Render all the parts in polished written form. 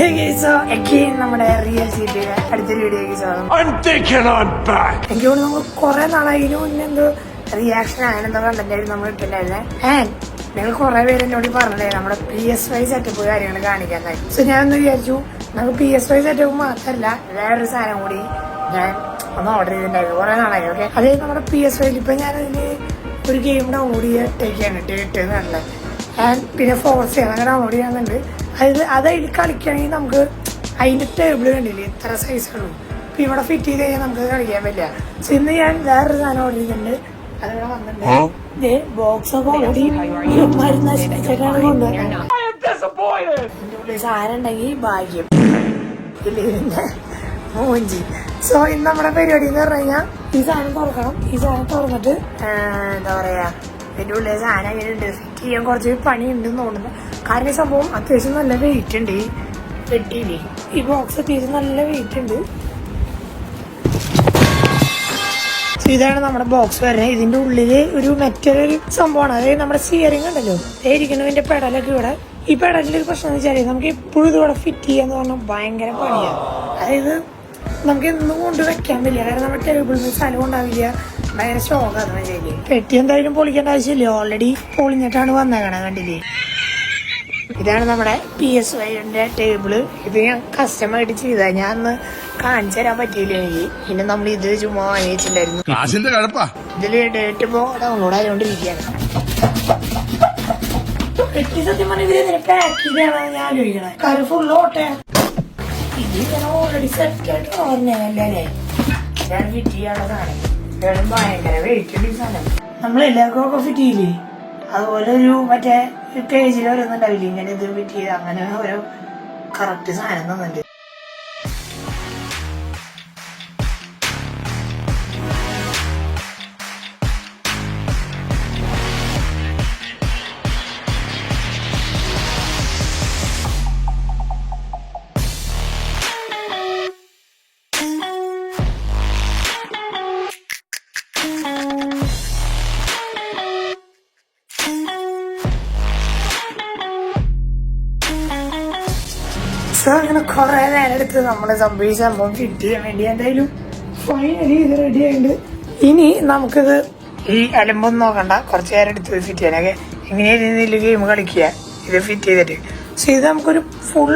നമ്മുടെ റിയൽ സീറ്റിയുടെ അടുത്തൊരു വീഡിയോയ്ക്ക് സ്വാഗതം. എനിക്ക് തോന്നുന്നു നമ്മൾ കുറെ നാളായി മുന്നേ എന്തോ റിയാക്ഷൻ അങ്ങനെ എന്തോ കണ്ടന്റായിരുന്നു നമ്മൾ ഇട്ടില്ലായിരുന്നേ. ആൻഡ് നിങ്ങൾ കുറെ പേര് എന്നോട് പറഞ്ഞേ നമ്മുടെ PS5 സെറ്റപ്പ് കാര്യങ്ങൾ കാണിക്കാനായി. സോ ഞാനൊന്ന് വിചാരിച്ചു നമുക്ക് PS5 സെറ്റപ്പ് മാത്രമല്ല വേറൊരു സാധനം കൂടി ഞാൻ ഒന്ന് ഓർഡർ ചെയ്തിട്ടുണ്ടായിരുന്നു കുറെ നാളായി. ഓക്കെ, അതായത് നമ്മുടെ PS5 ഇപ്പൊ ഞാനതിന് ഒരു ഗെയിം ഡൗൺലോഡ് ചെയ്തിട്ടേക്കാണ് ഇട്ടെന്നുള്ളത്. ആൻഡ് പിന്നെ ഫോർസ് അങ്ങനെ ഡൗൺലോഡ് ചെയ്യാന്നുണ്ട്. അതായത് കളിക്കുകയാണെങ്കിൽ നമുക്ക് അതിന്റെ ടേബിൾ കണ്ടില്ലേ ഇത്ര സൈസുള്ളൂ. ഇപ്പൊ ഇവിടെ ഫിറ്റ് ചെയ്ത് കഴിഞ്ഞാൽ നമുക്ക് കളിക്കാൻ പറ്റില്ല. സോ ഇന്ന് ഞാൻ വേറൊരു സാധനം ഓർഡർ ചെയ്തിട്ടുണ്ട്. അതിവിടെ വന്നിട്ടുണ്ട് ബോക്സ് ഒക്കെ ഓൾറെഡി മരുന്ന് നശിപ്പിച്ചിട്ടാണ് കൊണ്ടുവരുന്നത്. സാധനം ഉണ്ടെങ്കിൽ ഭാഗ്യം ഇതിന്റെ മൂഞ്ചി. സോ ഇന്ന് നമ്മുടെ പരിപാടി എന്ന് പറഞ്ഞു കഴിഞ്ഞാൽ ഈ സാധനം തുറക്കണം. ഈ സാധനം തുറന്നിട്ട് എന്താ പറയാ ഇതിന്റെ ഉള്ളിൽ സാധനം അങ്ങനെ ഉണ്ട്. ഫിറ്റ് ചെയ്യാൻ കുറച്ച് പണി ഉണ്ടെന്ന് തോന്നുന്നു. കാരണം ഈ സംഭവം അത്യാവശ്യം നല്ല വെയിറ്റ് ഉണ്ട്. ഈ പെട്ടിയില്ലേ ഈ ബോക്സ് അത്യാവശ്യം നല്ല വെയിറ്റ് ഉണ്ട്. ഇതാണ് നമ്മുടെ ബോക്സ് വരുന്നത്. ഇതിന്റെ ഉള്ളില് ഒരു മെറ്റലൊരു സംഭവമാണ്. അതായത് നമ്മുടെ സ്റ്റിയറിംഗ് ഉണ്ടല്ലോ ഇരിക്കുന്നതിന്റെ പെടലൊക്കെ ഇവിടെ. ഈ പെടലിന്റെ പ്രശ്നം എന്ന് വെച്ചാൽ നമുക്ക് എപ്പോഴും ഇതിവിടെ ഫിറ്റ് ചെയ്യാന്ന് പറഞ്ഞാൽ ഭയങ്കര പണിയാണ്. അതായത് നമുക്ക് എന്നും കൊണ്ട് വെക്കാൻ പറ്റില്ല. കാരണം നമ്മുടെ ടേബിളിൽ നിന്ന് സ്ഥലം ഉണ്ടാവില്ല. ഭയങ്കര സ്റ്റോക്കാണ് ചെയ്യില്ലേ. പെട്ടി എന്തായാലും പൊളിക്കേണ്ട ആവശ്യമില്ല. ഓൾറെഡി പൊളിഞ്ഞിട്ടാണ് വന്നേക്കണേ. കണ്ടില്ലേ, ഇതാണ് നമ്മുടെ PS5 ടേബിള്. ഇത് ഞാൻ കസ്റ്റമായിട്ട് ചെയ്താ. ഞാൻ അന്ന് കാണിച്ചു തരാൻ പറ്റിയില്ല എനിക്ക്. പിന്നെ നമ്മൾ ഇത് ചുമ്മാ വാങ്ങിച്ചിട്ടുണ്ടായിരുന്നു. ഇതില് ഡേറ്റ് ഇപ്പോ ഡൗൺലോഡ് ആയതുകൊണ്ടിരിക്കുകയാണ്. പെട്ടി സത്യം പറഞ്ഞ ഇതിന് പാക്ക് ചെയ്താണെന്ന് ഞാൻ ആലോചിക്കണേ. കാര്യം ഫുള്ള് ഓട്ടെ ഇത് ഞാൻ ഓൾറെഡി സെറ്റ് ആയിട്ട് പറഞ്ഞല്ലേ. ഞാൻ ഫിറ്റ് ചെയ്യാനുള്ള സാധനം ഭയങ്കര വെയിറ്റ് ഉണ്ട്. ഈ സാധനം നമ്മളെല്ലാവർക്കും ഒക്കെ ഫിറ്റ് ചെയ്യില്ലേ, അതുപോലെ ഒരു മറ്റേ പേജിൽ ഓരോന്നുണ്ടാവില്ല ഇങ്ങനെ ഇത് ഫിറ്റ് ചെയ്ത് അങ്ങനെ ഓരോ കറക്റ്റ് സാധനം തന്നിട്ടുണ്ട്. സോ അങ്ങനെ കുറെ നേരം എടുത്ത് നമ്മള് സംഭവം ഫിറ്റ് ചെയ്യാൻ വേണ്ടി എന്തായാലും ഫൈനലി ഇത് റെഡി ആയിട്ടുണ്ട്. ഇനി നമുക്കിത് ഈ അലമ്പൊന്നും നോക്കണ്ട, കുറച്ച് നേരം എടുത്ത് ഫിറ്റ് ചെയ്യാനൊക്കെ. എങ്ങനെയായിരുന്നു ഗെയിം കളിക്കുക ഇത് ഫിറ്റ് ചെയ്തിട്ട്. സോ ഇത് നമുക്കൊരു ഫുൾ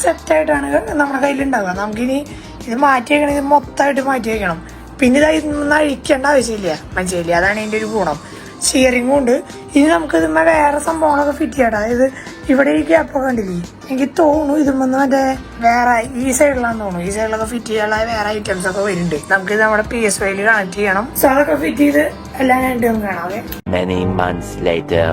സെറ്റായിട്ടാണ് നമ്മുടെ കയ്യിലുണ്ടാവുക. നമുക്കിനി ഇത് മാറ്റി വയ്ക്കണം. ഇത് മൊത്തമായിട്ട് മാറ്റി വയ്ക്കണം. പിന്നെ ഇതൊന്നും അഴിക്കേണ്ട ആവശ്യമില്ല, മനസ്സിലായില്ലേ. അതാണ് ഇതിന്റെ ഒരു ഗുണം. സ്റ്റിയറിംഗും ഉണ്ട്. ഇനി നമുക്ക് ഇതുമ്മ വേറെ സംഭവങ്ങളൊക്കെ ഫിറ്റ് ചെയ്യണം. അതായത് ഇവിടെ ഈ ഗ്യാപ്പൊക്കെ കണ്ടില്ലേ, എനിക്ക് തോന്നുന്നു ഇതുമെന്ന് മറ്റേ വേറെ ഈ സൈഡിലാന്ന് തോന്നുന്നു. ഈ സൈഡിലൊക്കെ ഫിറ്റ് ചെയ്യാനുള്ള വേറെ ഐറ്റംസ് ഒക്കെ വരുന്നുണ്ട്. നമുക്ക് ഇത് നമ്മുടെ PS5 കണക്ട് ചെയ്യണം. സോ അതൊക്കെ ഫിറ്റ് ചെയ്ത് എല്ലാം രണ്ടും കാണാവേ. Many months later.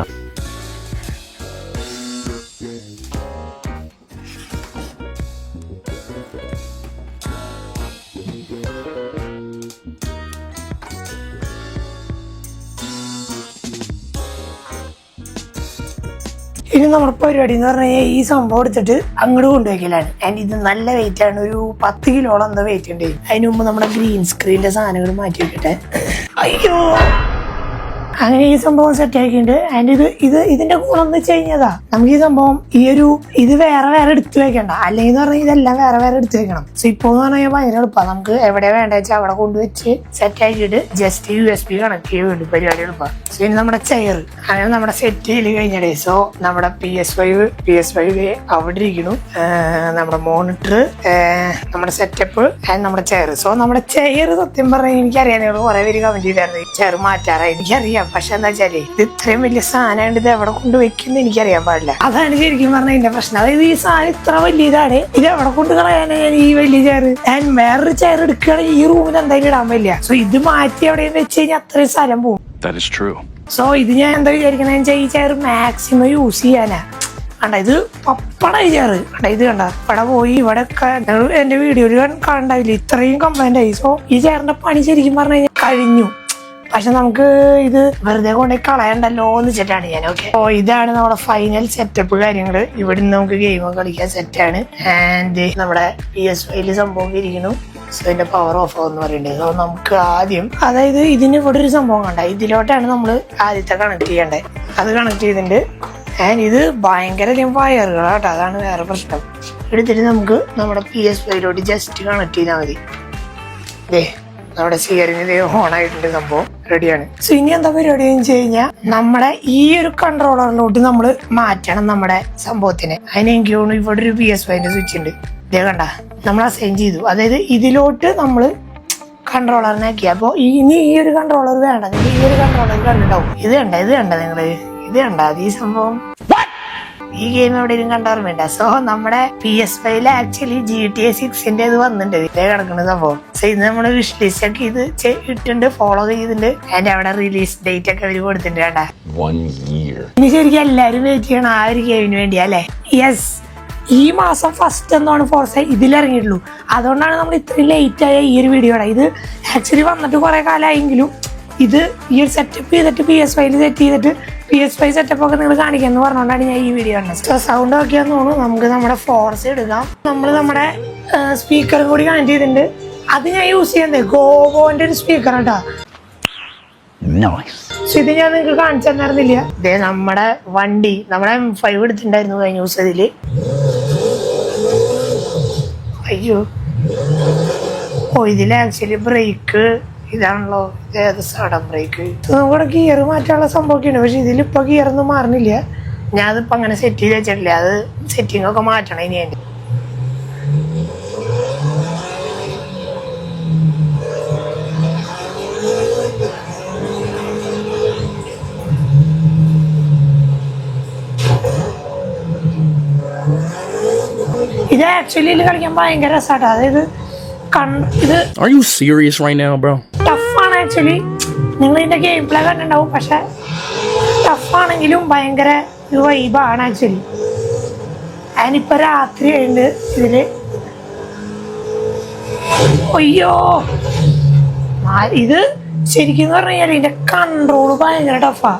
ഇനി നമ്മുടെ പരിപാടി എന്ന് പറഞ്ഞു കഴിഞ്ഞാൽ ഈ സംഭവം എടുത്തിട്ട് അങ്ങോട്ട് കൊണ്ടുവയ്ക്കലാണ്. ആൻഡ് ഇത് നല്ല വെയിറ്റ് ആണ്. ഒരു 10 കിലോളം എന്താ വെയിറ്റ് ഉണ്ട്. അതിന് മുമ്പ് നമ്മുടെ ഗ്രീൻ സ്ക്രീനിന്റെ സാധനങ്ങൾ മാറ്റി വെക്കട്ടെ. അയ്യോ, അങ്ങനെ ഈ സംഭവം സെറ്റ് ആക്കിയിട്ടുണ്ട്. ആൻഡ് ഇതിന്റെ ഗുണം എന്ന് വെച്ച് കഴിഞ്ഞതാ, നമുക്ക് ഈ സംഭവം ഇത് വേറെ എടുത്തു വെക്കണ്ട. അല്ലെങ്കിൽ എന്ന് പറഞ്ഞാൽ ഇതെല്ലാം വേറെ എടുത്തു വെക്കണം. സോ ഇപ്പൊ എന്ന് പറഞ്ഞാൽ ഭയങ്കര എളുപ്പമാണ്. നമുക്ക് എവിടെ വേണ്ട വെച്ചാൽ അവിടെ കൊണ്ടുവച്ച് സെറ്റ് ആക്കിയിട്ട് ജസ്റ്റ് USB കണക്ട് ചെയ്യാൻ വേണ്ടി പരിപാടി എളുപ്പമാണ്. സോ ഇനി നമ്മുടെ ചെയർ അങ്ങനെ നമ്മുടെ സെറ്റ് ചെയ്ത് കഴിഞ്ഞിടേ. സോ നമ്മുടെ PS5 അവിടെ ഇരിക്കുന്നു. നമ്മുടെ മോണിറ്റർ, നമ്മുടെ സെറ്റപ്പ് ആൻഡ് നമ്മുടെ ചെയർ. സോ നമ്മുടെ ചെയർ സത്യം പറഞ്ഞാൽ എനിക്കറിയാം. നിങ്ങൾ കുറെ പേര് കമന്റ് ചെയ്തായിരുന്നു ചെയർ മാറ്റാറായി. എനിക്കറിയാം. പക്ഷെ എന്താ വെച്ചാല് ഇത് ഇത്രയും വലിയ സാധനമുണ്ട്. ഇത് എവിടെ കൊണ്ടുവയ്ക്കുന്ന എനിക്കറിയാൻ പാടില്ല. അതാണ് ശരിക്കും പറഞ്ഞ ഇതിന്റെ പ്രശ്നം. അതായത് ഈ സാധനം ഇത്ര വലിയ ഇതാണ്. ഇത് എവിടെ കൊണ്ട് കളയാനാ ഞാൻ ഈ വലിയ ചെയർ. ഞാൻ വേറൊരു ചെയർ എടുക്കുകയാണെങ്കിൽ ഈ റൂമിൽ എന്തായാലും ഇടാൻ പറ്റില്ല. സോ ഇത് മാറ്റി എവിടെയെന്ന് വെച്ച് കഴിഞ്ഞാൽ അത്രയും സ്ഥലം പോകും. സോ ഇത് ഞാൻ എന്താ വിചാരിക്കുന്നത് വെച്ചാൽ ഈ ചെയർ മാക്സിമം യൂസ് ചെയ്യാനാ. കണ്ട ഇത് പപ്പട ഈ ചെയർ കണ്ട. ഇത് കണ്ട ഇവിടെ പോയി ഇവിടെ എന്റെ വീഡിയോയിൽ കണ്ടാവില്ല, ഇത്രയും കംപ്ലൈന്റ് ആയി. സോ ഈ ചെയറിന്റെ പണി ശരിക്കും പറഞ്ഞു കഴിഞ്ഞാൽ കഴിഞ്ഞു. പക്ഷെ നമുക്ക് ഇത് വെറുതെ കൊണ്ടുപോയി കളയണ്ടല്ലോ എന്ന് വെച്ചിട്ടാണ് ഞാൻ. ഓക്കെ, അപ്പോ ഇതാണ് നമ്മുടെ ഫൈനൽ സെറ്റപ്പ് കാര്യങ്ങള്. ഇവിടെ നിന്ന് നമുക്ക് ഗെയിം സെറ്റാണ്. സെറ്റാണ്. ആൻഡ് നമ്മുടെ PS5 സംഭവം ഇരിക്കുന്നു. സോ ഇതിന്റെ പവർ ഓഫ് എന്ന് പറയുന്നത്. സോ നമുക്ക് ആദ്യം അതായത് ഇതിന് ഇവിടെ ഒരു സംഭവം കണ്ട, ഇതിലോട്ടാണ് നമ്മൾ ആദ്യത്തെ കണക്ട് ചെയ്യേണ്ടത്. അത് കണക്ട് ചെയ്തിട്ടുണ്ട്. ഇത് ഭയങ്കര വയറുകളാട്ടോ, അതാണ് വേറെ പ്രശ്നം. എടുത്തിട്ട് നമുക്ക് നമ്മുടെ PS5 ജസ്റ്റ് കണക്ട് ചെയ്താൽ മതി. നമ്മുടെ സ്റ്റിയറിംഗ് ഓൺ ആയിട്ടുണ്ട്, സംഭവം റെഡിയാണ്. സോ ഇനി എന്താ പരിപാടി എന്ന് വെച്ച് കഴിഞ്ഞാൽ നമ്മുടെ ഈ ഒരു കൺട്രോളറിലോട്ട് നമ്മൾ മാറ്റണം നമ്മുടെ സംഭവത്തിന്. അതിന് എനിക്ക് തോന്നുന്നു ഇവിടെ ഒരു PS5 സ്വിച്ച് ഉണ്ട്, ഇതേ കണ്ട നമ്മൾ അസൈൻ ചെയ്തു. അതായത് ഇതിലോട്ട് നമ്മൾ കൺട്രോളറിനാക്കി. അപ്പോൾ ഇനി ഈ ഒരു കൺട്രോളർ വേണ്ട, നിങ്ങൾ ഈ ഒരു കൺട്രോളർ കണ്ടിട്ടുണ്ടാവും. ഇത് കണ്ട നിങ്ങള്, ഇത് കണ്ട ഈ സംഭവം. ഈ ഗെയിം എവിടെയും കണ്ടോർമ്മയുണ്ട. സോ നമ്മുടെ PS5 ആക്ച്വലി GTA 6 ഇത് വന്നിട്ടുണ്ട്, ഇതേ കിടക്കുന്ന സംഭവം. സോ ഇത് നമ്മള് വിഷ് ലിസ്റ്റ് ഒക്കെ ഇത് ഇട്ടുണ്ട്, ഫോളോ ചെയ്തിട്ടുണ്ട്. അതിന്റെ അവിടെ റിലീസ് ഡേറ്റ് ഒക്കെ അവര് കൊടുത്തിട്ടുണ്ട് കേട്ടാ. ഇനി ശരിക്കും എല്ലാരും വെയിറ്റ് ചെയ്യണം ആ ഒരു ഗെയിമിന് വേണ്ടി അല്ലെ. യെസ്, ഈ മാസം ഫസ്റ്റ് എന്നാണ് ഫോർസ ഇതിലിറങ്ങിയിട്ടുള്ളൂ. അതുകൊണ്ടാണ് നമ്മൾ ഇത്രയും ലേറ്റ് ആയ ഈ ഒരു വീഡിയോയുടെ. ഇത് ആക്ച്വലി വന്നിട്ട് കുറെ കാലമായെങ്കിലും ഇത് ഈ ഒരു സെറ്റപ്പ് ചെയ്തിട്ട് PS5 സെറ്റ് ചെയ്തിട്ട് PS5 സെറ്റപ്പ് ഒക്കെ നിങ്ങൾ കാണിക്കാന്ന് പറഞ്ഞുകൊണ്ടാണ് ഞാൻ ഈ വീഡിയോ കണ്ടത്. സൗണ്ട് ഒക്കെയാന്ന് തോന്നുന്നു. നമുക്ക് നമ്മുടെ ഫോർസ എടുക്കാം. നമ്മൾ നമ്മുടെ സ്പീക്കറും കൂടി കണക്ട് ചെയ്തിട്ടുണ്ട്. അത് ഞാൻ യൂസ് ചെയ്യുന്നത് ഗോവോന്റെ ഒരു സ്പീക്കർ കേട്ടോ. പക്ഷെ ഇത് ഞാൻ നിങ്ങൾക്ക് കാണിച്ചു തന്നിരുന്നില്ല. ഇതേ നമ്മുടെ വണ്ടി, നമ്മുടെ M5 എടുത്തിട്ടുണ്ടായിരുന്നു കഴിഞ്ഞ ദിവസം. ഇതില് അയ്യോ ഇതില് ആക്ച്വലി ബ്രേക്ക് ഇതാണല്ലോ, ഏത് സഡൻ ബ്രേക്ക്. നമ്മുടെ ഗിയർ മാറ്റാനുള്ള സംഭവമൊക്കെയാണ്. പക്ഷെ ഇതിലിപ്പോ ഗിയർ ഒന്നും മാറുന്നില്ല. ഞാൻ അതിപ്പോ അങ്ങനെ സെറ്റ് ചെയ്ത് വെച്ചിട്ടില്ല. അത് സെറ്റിംഗ് ഒക്കെ മാറ്റണം ഇനി. അതിന്റെ ഇത് ആക്ച്വലി കളിക്കാൻ ഭയങ്കര രസമാട്ടോ. അതായത് ഇത് Are you serious right now, bro? ടഫാണ് ആക്ച്വലി. നിങ്ങൾ ഇതിന്റെ ഗെയിം പ്ലേ കണ്ടിട്ടുണ്ടാവും. പക്ഷെ ടഫാണെങ്കിലും ഭയങ്കര ഒരു വൈബാണ് ആക്ച്വലി. അതിനിപ്പോ രാത്രി ആയിട്ട് ഇതില് അയ്യോ ഇത് ശരിക്കും പറഞ്ഞു കഴിഞ്ഞാൽ ഇതിന്റെ കൺട്രോള് ഭയങ്കര ടഫാ.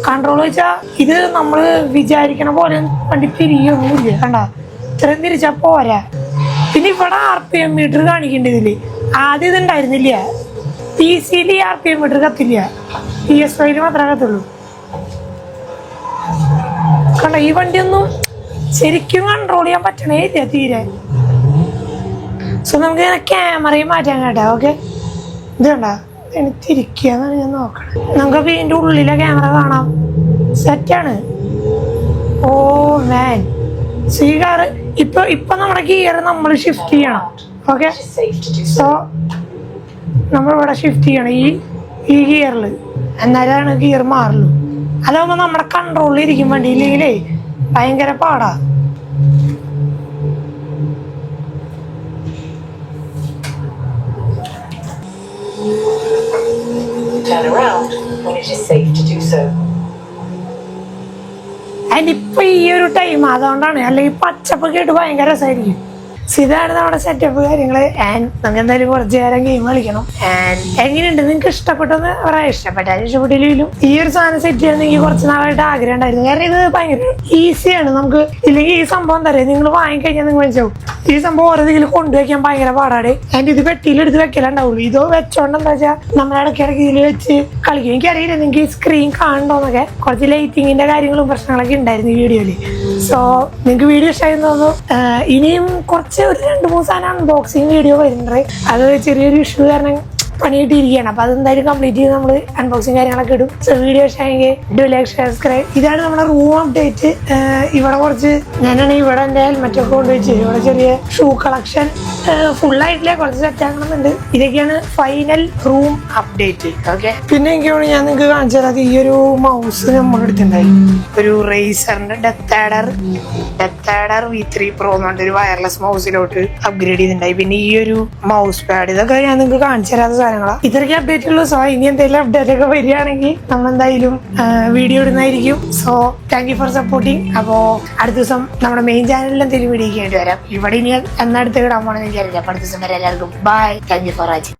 കൺട്രോൾ വെച്ചാ ഇത് നമ്മള് വിചാരിക്കണ പോലെ വണ്ടി തിരിയൊന്നുമില്ല. കണ്ട ഇത്രയും തിരിച്ചാ പോരാ. പിന്നെ ഇവിടെ RPM മീറ്റർ കാണിക്കണ്ട. ഇതില് ആദ്യം ഇതുണ്ടായിരുന്നില്ല. PC-ൽ RPM മീറ്റർ കത്തില്ല, PS5 മാത്രമേ കത്തുള്ളൂ. കണ്ട ഈ വണ്ടിയൊന്നും ശരിക്കും കൺട്രോൾ ചെയ്യാൻ പറ്റണേ ഇല്ല തീരെ. സോ നമുക്ക് ഇങ്ങനെ ക്യാമറയും മാറ്റാൻ കേട്ടോ. ഓക്കെ, ഇത് കണ്ട തിരിക്കുകയെന്നാണ് ഞാൻ നോക്കണം. നമുക്ക് ഇതിന്റെ ഉള്ളിലെ ക്യാമറ കാണാം. സെറ്റാണ്. ഓ മാൻ, ഈ കാറ് ഇപ്പൊ നമ്മുടെ ഗിയർ നമ്മൾ ഷിഫ്റ്റ് ചെയ്യണം. ഓക്കെ, സോ നമ്മളിവിടെ ഷിഫ്റ്റ് ചെയ്യണം ഈ ഗിയറിൽ, എന്നാലാണ് ഗിയർ മാറുള്ളൂ. അതാവുമ്പോ നമ്മുടെ കൺട്രോളിൽ ഇരിക്കും വണ്ടി. ഇല്ലെങ്കിലേ ഭയങ്കര പാടാ. Turn around when it is safe to do so. അതിനിപ്പോ ഈ ഒരു ടൈം അതുകൊണ്ടാണ്, അല്ലെങ്കിൽ പച്ചപ്പൊക്കെ ഇട്ട് ഭയങ്കര രസമായിരിക്കും. ഇതാണ് നമ്മുടെ സെറ്റപ്പ് കാര്യങ്ങള്. ആൻഡ് നമുക്ക് എന്തായാലും കുറച്ച് നേരം ഗെയിം കളിക്കണം. ആൻഡ് എങ്ങനെയുണ്ട്, നിങ്ങൾക്ക് ഇഷ്ടപ്പെട്ടെന്ന് പറയാം. ഇഷ്ടപ്പെട്ടില്ലെങ്കിലും ഈ ഒരു സാധനം സെറ്റ് ചെയ്യാൻ എനിക്ക് കുറച്ച് നാളായിട്ട് ആഗ്രഹം ഉണ്ടായിരുന്നു. കാരണം ഇത് ഭയങ്കര ഈസിയാണ്. നമുക്ക് ഇല്ലെങ്കിൽ ഈ സംഭവം എന്താ പറയുക, നിങ്ങൾ വാങ്ങിക്കഴിഞ്ഞാൽ നിങ്ങൾ മനസ്സിലാവും ഈ സംഭവം ഓരോ ഇതിൽ കൊണ്ടുവയ്ക്കാൻ ഭയങ്കര പാടാണ്. ആൻഡ് ഇത് പെട്ടിയിലെടുത്ത് വെക്കലുണ്ടാവുള്ളൂ. ഇതോ വെച്ചോണ്ട് എന്താ വെച്ചാൽ നമ്മൾ ഇടയ്ക്കിടയ്ക്ക് ഇതിൽ വെച്ച് കളിക്കും. എനിക്കറിയില്ല നിങ്ങൾക്ക് സ്ക്രീൻ കാണണ്ടോന്നൊക്കെ. കുറച്ച് ലൈറ്റിങ്ങിന്റെ കാര്യങ്ങളും പ്രശ്നങ്ങളൊക്കെ ഉണ്ടായിരുന്നു ഈ വീഡിയോയില്. സോ നിങ്ങൾക്ക് വീഡിയോ ഇഷ്ടമായിരുന്നു തോന്നുന്നു. ഇനിയും കുറച്ച് ഒരു 2-3 സാധനം അൺബോക്സിങ് വീഡിയോ വരുന്നുണ്ട്. അത് ചെറിയൊരു ഇഷ്യൂ കാരണം പണിയിട്ടിരിക്കുകയാണ്. അപ്പൊ അതെന്തായാലും കംപ്ലീറ്റ് ചെയ്ത് നമ്മൾ അൺബോക്സിങ് കാര്യങ്ങളൊക്കെ ഇടും. സോ വീഡിയോ ഇഷ്ടമെങ്കിൽ ഡു ലൈക്ക്, സബ്സ്ക്രൈബ്. ഇതാണ് നമ്മുടെ റൂം അപ്ഡേറ്റ്. ഇവിടെ കുറച്ച് ഞാനാണ് ഇവിടെ എന്റെ ഹെൽമെറ്റ് ഒക്കെ കൊണ്ടുവച്ച് ഇവിടെ ചെറിയ ഷൂ കളക്ഷൻ ഫുള്ളായിട്ടില്ല, കുറച്ച് സെറ്റ് ആക്കണമെന്നുണ്ട്. ഇതൊക്കെയാണ് ഫൈനൽ റൂം അപ്ഡേറ്റ്. ഓക്കെ, പിന്നെ എനിക്ക് ഞാൻ നിങ്ങൾക്ക് കാണിച്ചു തരാം. ഈ ഒരു മൗസ് നമ്മൾ എടുത്തിട്ടുണ്ടായി, ഒരു റേസറിന്റെ ഡെത്ത് ആഡർ V3 Pro എന്ന് പറഞ്ഞൊരു വയർലെസ് മൗസിലോട്ട് അപ്ഗ്രേഡ് ചെയ്തിട്ടുണ്ടായി. പിന്നെ ഈ ഒരു മൗസ് പാഡ്, ഇതൊക്കെ ഞാൻ നിങ്ങൾക്ക് കാണിച്ചു തരാത്ത സാധനങ്ങളാണ്. ഇത്രയ്ക്ക് അപ്ഡേറ്റ് ഉള്ളൂ. സോ ഇനി എന്തെങ്കിലും അപ്ഡേറ്റ് ഒക്കെ വരികയാണെങ്കിൽ നമ്മൾ എന്തായാലും വീഡിയോ ഇടുന്നതായിരിക്കും. So thank you four supporting. അപ്പോൾ അടുത്ത ദിവസം നമ്മുടെ മെയിൻ ചാനലിൽ എന്തെങ്കിലും വീഡിയോ വേണ്ടി വരാം. ഇവിടെ ഇനി എന്നടുത്ത് ഇടാൻ പോകണമെന്ന് എനിക്കറിയില്ല. അടുത്ത ദിവസം വരെ എല്ലാവർക്കും bye. Thank you for watching.